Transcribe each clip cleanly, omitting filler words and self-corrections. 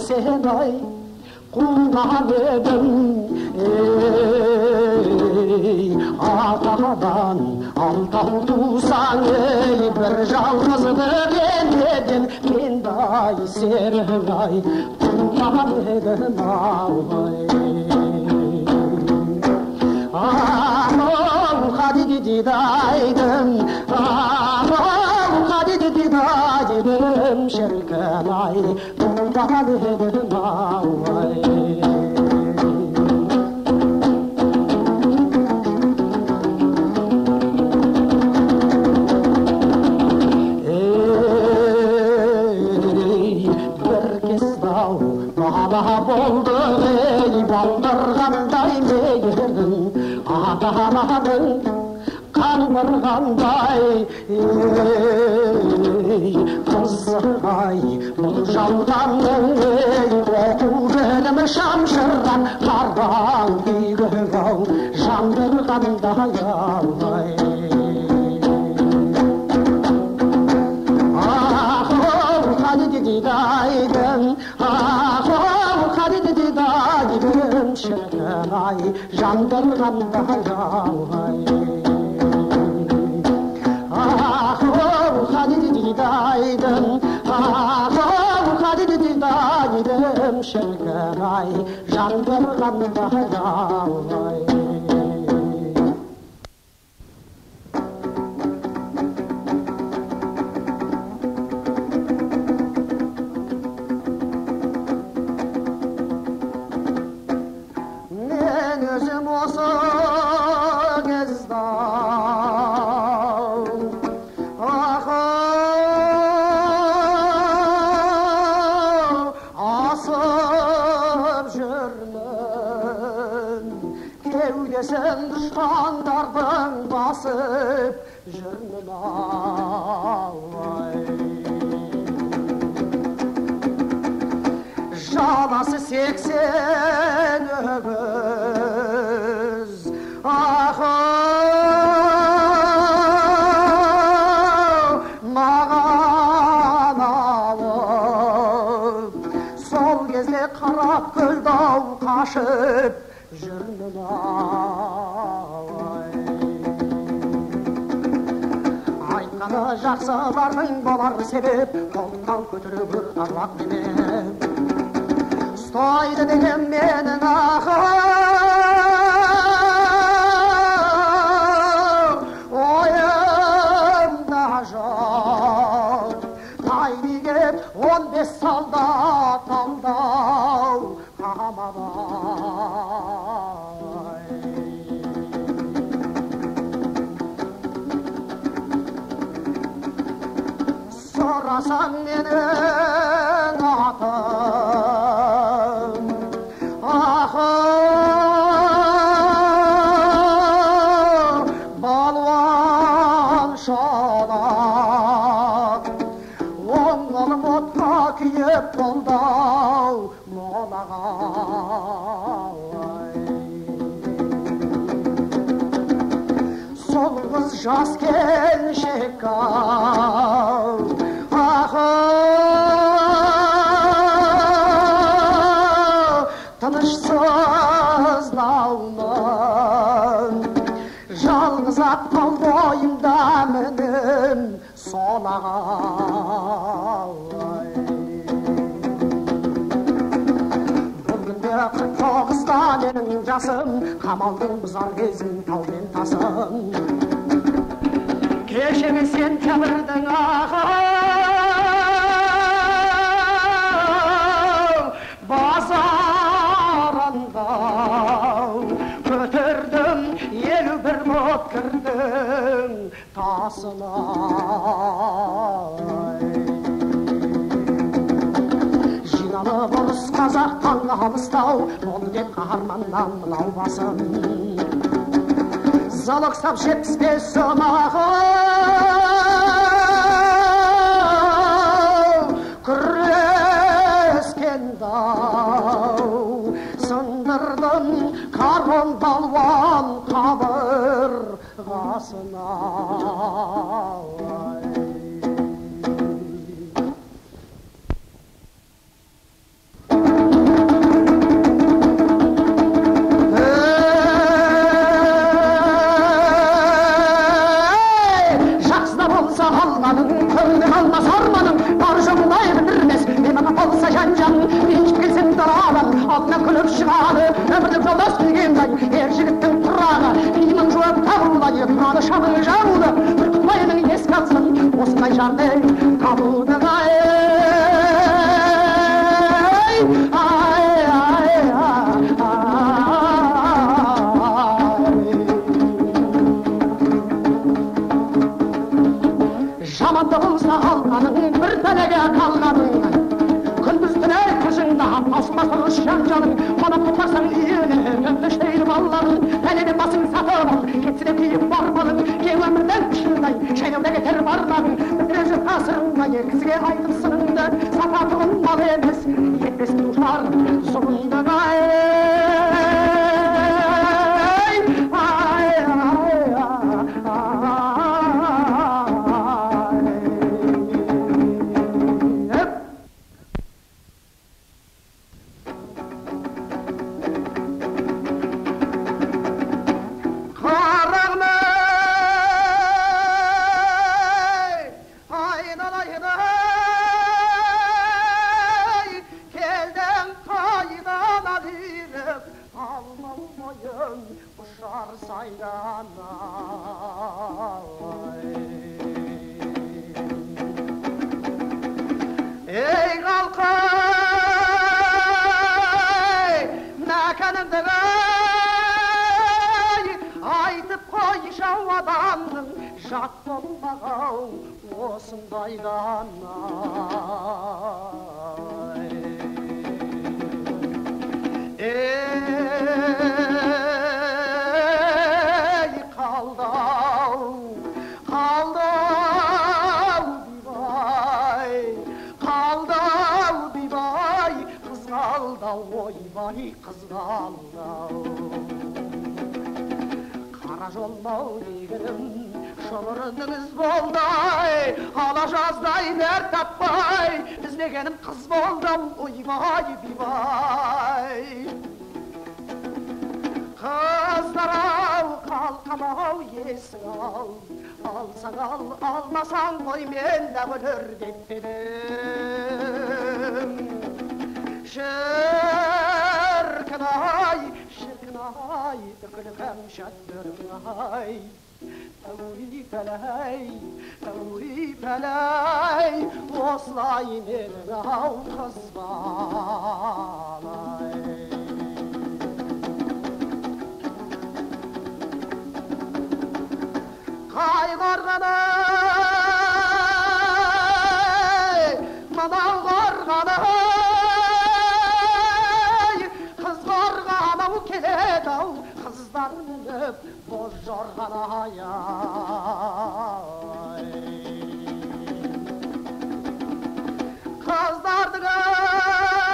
sen ay kullar edim atadan altau tusan bir жалғыз ben edim men day sergay kullar edim ay Khadidi daydım Khadidi daydım şerkanay Kullar edim ay Baba boldu ey baldırğanday meyirdim Adamadın kandırğanday Kızıgay bu жалданның Oku benim şamşırdan Kardan güygöv Jandırğanday ay Khadidi daydım Khadidi daydım şerkanay jandırğanday ay Khadidi daydım Khadidi daydım şerkanay jandırğanday ay Özüm olsa gezda asıp jürmün kevdesen düşmanlardan basıp jürmün ay Jalası 80 ögüz mağan alıp Sol gezde qarap köldav qaşıp jürmün ay Aytqаны жақсылардың болар себеп Қолдан көтеріп арлақ менен Stoydu dedim menin oyumda jok Tayni gelip 15 saldat aldau kamaday Sorasan menin atım balvan şadak Onları vodka kiyip boldau molagay Sol kız jas kelşek al Tanışsızlauman Жалғыз атқан бойымда мінім солағай Бұл күнде 49-та менің жасым Қамалдың бұзар кезін таумен тасым Кешегі сентябрьдің базарында көтердім 51 мот кірдің тасына жиналып ұрыс қазақтан алыстау болды деп қаһарманнан мынау басым залықсап 75 сомағы күрескен дау сындырдым карван балуан қабырғасына Жырып шығады өмірлік жолдас дегендай ер жігіттің тұрағы киімін жуып тағудай тұрады шамын жағуды бүркітбайдың еске алсын осындай жарды табуды жаманды болса алғаның бір пәлеге қалғаның күндіз түні көзіңді таусылмас ұрыс жанжалың қонақ тұтарсың үйіне түнді шейір балаларың пәледен басың сатып ал кетсе де киіп бар малың кең өмірден шыңдай шайнауда кетер бармағың бітіре жүр ғасырыңда кісіге айтып сыныңды сапатығын мал емес етпес тушар зұлымды жат болмағау осындайдан ей қалдау бибай қызғалдау ойбай қызғалдау қара жолмау дегенім шұбырыныңыз болды ала жаздай нәр таппай іздегенім қыз болды ойбай бибай қыздар-ау қалқам-ау есің ал алсаң ал алмасаң ғой мен дағы өлер деп едім шіркін-ай үкілі қамшат бүрің-ай тәури пәләй осылай менің ау қыз балай қайғырғаны-ай мынау қарғаны-ай қыз қарғаны-ау келеді-ау қыздар мініп боз жорғаны-ай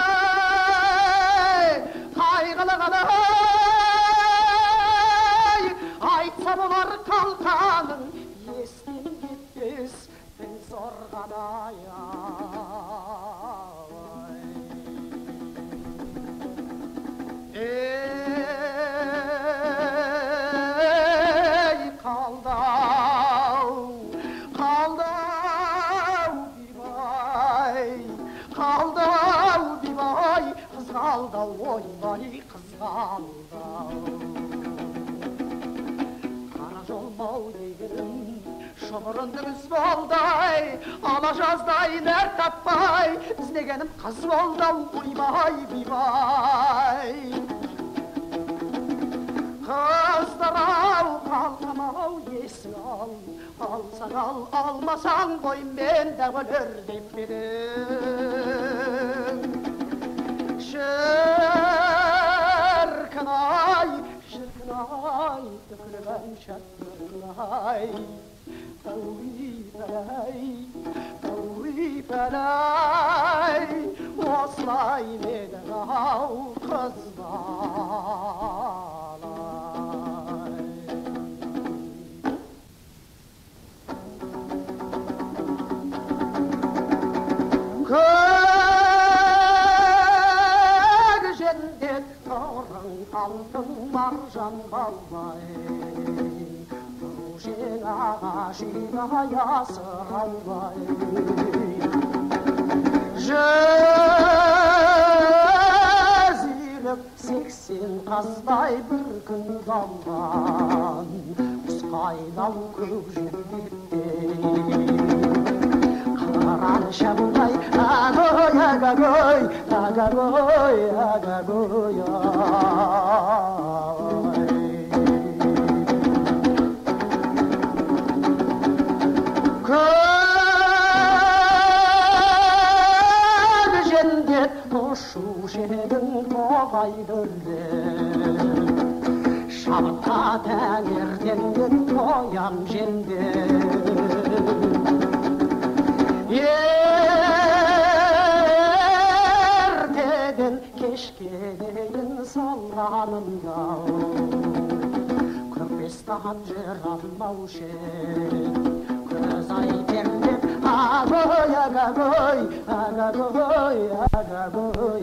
қыздардың-ай қайғылығаны-ай айтса болар қалқаның естен кетпес дін зорғаны-ай қызғалдау ойбай қызғалдау қара жолмау дегенім шұбырындыңыз болдай ала жаздай нәр таппай іздегенім қыз болды ойбай бибай қыздар-ау қалқам-ау есің ал алсаң ал алмасаң ғой мен дағы өлер деп едім шіркін-ай үкілі қамшат бүрің-ай тәури пәләй осылай менің ау қыз балай алтын маржан балбай көшең ағашына ясыралбай жүзіліп сайын қаздай бір күн далған құсқайнау көкжиекте қараншамдай агой агагой агагой агагой Şuşe'nin toğayları Şabıta tәңірден тоям жеңді Ертеден кешке дейін салғанымда Көрпестан жыр алмаушы Көз айтем деп агой агагой агагой агагой